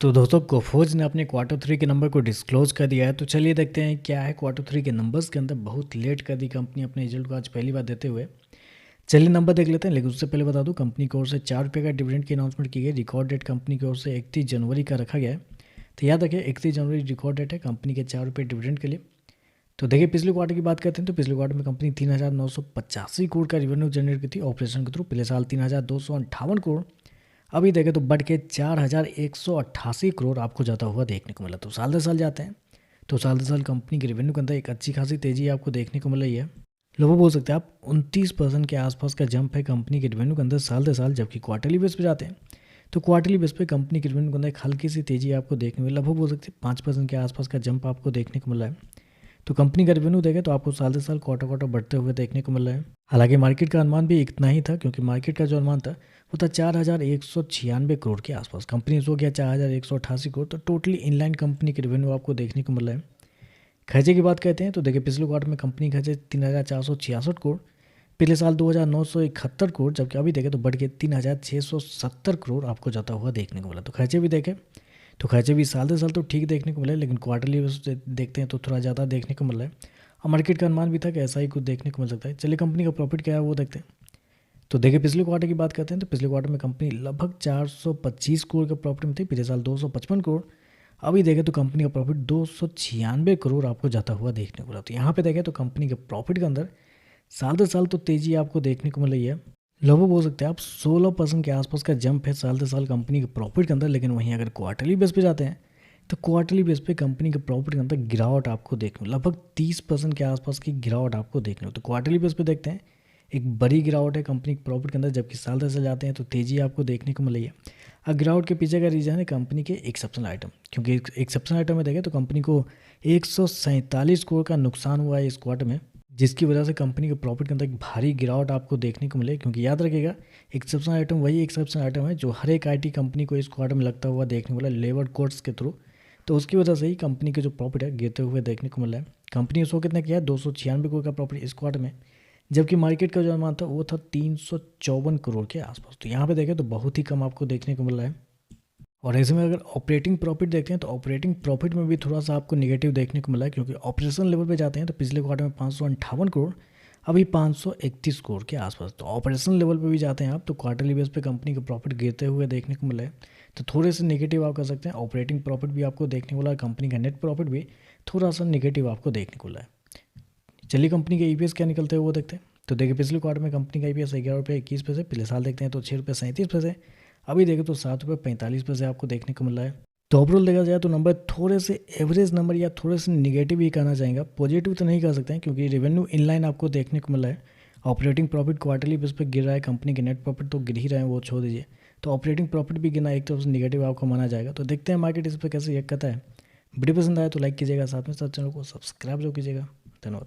तो दोस्तों कोफोज ने अपने क्वार्टर थ्री के नंबर को डिस्क्लोज कर दिया है। तो चलिए देखते हैं क्या है क्वार्टर थ्री के नंबर्स के अंदर। बहुत लेट कर दी कंपनी अपने रिजल्ट को आज पहली बार देते हुए। चलिए नंबर देख लेते हैं, लेकिन उससे पहले बता दूं कंपनी की ओर से 4 रुपये का डिविडेंड की अनाउंसमेंट की गई। रिकॉर्ड डेट कंपनी की ओर से 31 जनवरी का रखा गया है। तो याद रखिए 31 जनवरी रिकॉर्ड डेट है कंपनी के 4 रुपये डिविडेंड के लिए। तो देखिए पिछले क्वार्टर की बात करते हैं तो पिछले क्वार्टर में कंपनी 3,985 करोड़ का रेवेन्यू जनरेट की थी ऑपरेशन के थ्रू। पिछले साल 3,258 करोड़। अभी देखें तो बढ़ के 4,188 करोड़ आपको जाता हुआ देखने को मिला। तो साल दर साल जाते हैं तो साल दर साल कंपनी के रेवेन्यू के अंदर एक अच्छी खासी तेजी आपको देखने को मिल रही है। लोगों बोल सकते हैं आप 29% के आसपास का जंप है कंपनी के रेवेन्यू के अंदर साल दर साल। जबकि क्वार्टरली बेस पे जाते हैं तो क्वार्टरली बेस पे कंपनी के रेवेन्यू के अंदर एक हल्की सी तेजी आपको देखने को मिला। लगभग बोल सकते हैं 5% के आसपास का जंप आपको देखने को मिला है। तो कंपनी का रेवेन्यू देखें तो आपको साल दर साल क्वार्टर क्वार्टर बढ़ते हुए देखने को मिल रहा है। हालांकि मार्केट का अनुमान भी इतना ही था, क्योंकि मार्केट का जो अनुमान था वो था 4,196 करोड़ के आसपास। कंपनी सो गया 4,188 करोड़। तो टोटली इनलाइन कंपनी के रेवेन्यू आपको देखने को मिल रहा है। खर्चे की बात करते हैं तो देखिए पिछले क्वार्टर में कंपनी खर्चे 3,466 करोड़। पिछले साल 2,971 करोड़। जबकि अभी देखें तो बढ़ के 3,670 करोड़ आपको जाता हुआ देखने को मिला। तो खर्चे भी देखें तो खर्चे भी साल दर साल तो ठीक देखने को मिला है, लेकिन क्वार्टरली देखते हैं तो थोड़ा ज़्यादा देखने को मिल रहा है। और मार्केट का अनुमान भी था कि ऐसा ही कुछ देखने को मिल सकता है। चलिए कंपनी का प्रॉफिट क्या है वो देखते हैं। तो देखिए पिछले क्वार्टर की बात करते हैं तो पिछले क्वार्टर में कंपनी लगभग 425 करोड़ के प्रॉफिट में थी। पिछले साल 255 करोड़। अभी देखें तो कंपनी का प्रॉफिट 296 करोड़ आपको जाता हुआ देखने को मिला। तो यहाँ पे देखें तो कंपनी के प्रॉफिट के अंदर साल दर साल तो तेजी आपको देखने को मिल रही है। लगभग बोल सकते हैं आप 16% के आसपास का जंप है साल दर साल कंपनी के प्रॉफिट के अंदर। लेकिन वहीं अगर क्वार्टरली बेस पे जाते हैं तो क्वार्टरली बेस पे कंपनी के प्रॉफिट के अंदर गिरावट आपको देखने को लगभग 30% के आसपास की गिरावट आपको देखने को। तो क्वार्टरली बेस पे देखते हैं एक बड़ी गिरावट है कंपनी के प्रॉफिट के अंदर। जबकि साल दर साल जाते हैं तो तेजी आपको देखने को मिल रही है। अब गिरावट के पीछे का रीज़न है कंपनी के एक्सेप्शनल आइटम, क्योंकि एक्सेप्शनल आइटम में देखें तो कंपनी को 147 करोड़ का नुकसान हुआ है इस क्वार्टर में, जिसकी वजह से कंपनी के प्रॉफिट के अंदर एक भारी गिरावट आपको देखने को मिले। क्योंकि याद रखिएगा एक्सेप्शनल आइटम वही एक्सेप्शनल आइटम है जो हर एक आईटी कंपनी को इस क्वार्टर में लगता हुआ देखने को मिला लेबर कोड्स के थ्रू। तो उसकी वजह से ही कंपनी के जो प्रॉफिट है गिरते हुए देखने को मिला है। कंपनी ने शो कितना किया है 296 करोड़ का प्रॉफिट इस क्वार्टर में। जबकि मार्केट का जो अनुमान था वो था 354 करोड़ के आसपास। तो यहाँ पे देखें तो बहुत ही कम आपको देखने को मिल रहा है। और ऐसे में अगर ऑपरेटिंग प्रॉफिट देखते हैं तो ऑपरेटिंग प्रॉफिट में भी थोड़ा सा आपको नेगेटिव देखने को मिला है। क्योंकि ऑपरेशन लेवल पे जाते हैं तो पिछले क्वार्टर में 558 करोड़, अभी 531 करोड़ के आसपास। तो ऑपरेशन लेवल पे भी जाते हैं आप तो क्वार्टरली बेस पे कंपनी का प्रॉफिट गिरते हुए देखने को मिला है। तो थोड़े से नेगेटिव आप कर सकते हैं। ऑपरेटिंग प्रॉफिट भी आपको देखने को मिला है, कंपनी का नेट प्रॉफिट भी थोड़ा सा नेगेटिव आपको देखने को मिला है। चलिए कंपनी के ईपीएस क्या निकलते हैं वो देखते हैं। तो देखिए पिछले क्वार्टर में कंपनी का ईपीएस 11 रुपये 21 पैसे। पिछले साल देखते हैं तो 6 रुपये 37 पैसे। अभी देखें तो 7 रुपये 45 पैसे आपको देखने को मिला है। तो ओवरऑल देखा जाए तो नंबर थोड़े से एवरेज नंबर या थोड़े से निगेटिव ही कहना चाहेंगे। पॉजिटिव तो नहीं कह सकते हैं क्योंकि रेवेन्यू इनलाइन आपको देखने को मिला है। ऑपरेटिंग प्रॉफिट क्वार्टरली बेस पे गिर रहा है, कंपनी के नेट प्रॉफिट तो गिर ही रहे हैं, वो छोड़ दीजिए। तो ऑपरेटिंग प्रॉफिट भी गिरना एक तरफ से निगेटिव आपको माना जाएगा। तो देखते हैं मार्केट इस पर कैसे रिएक्ट करता है। वीडियो पसंद आया तो लाइक कीजिएगा, साथ में साथ चैनल को सब्सक्राइब जरूर कीजिएगा। धन्यवाद।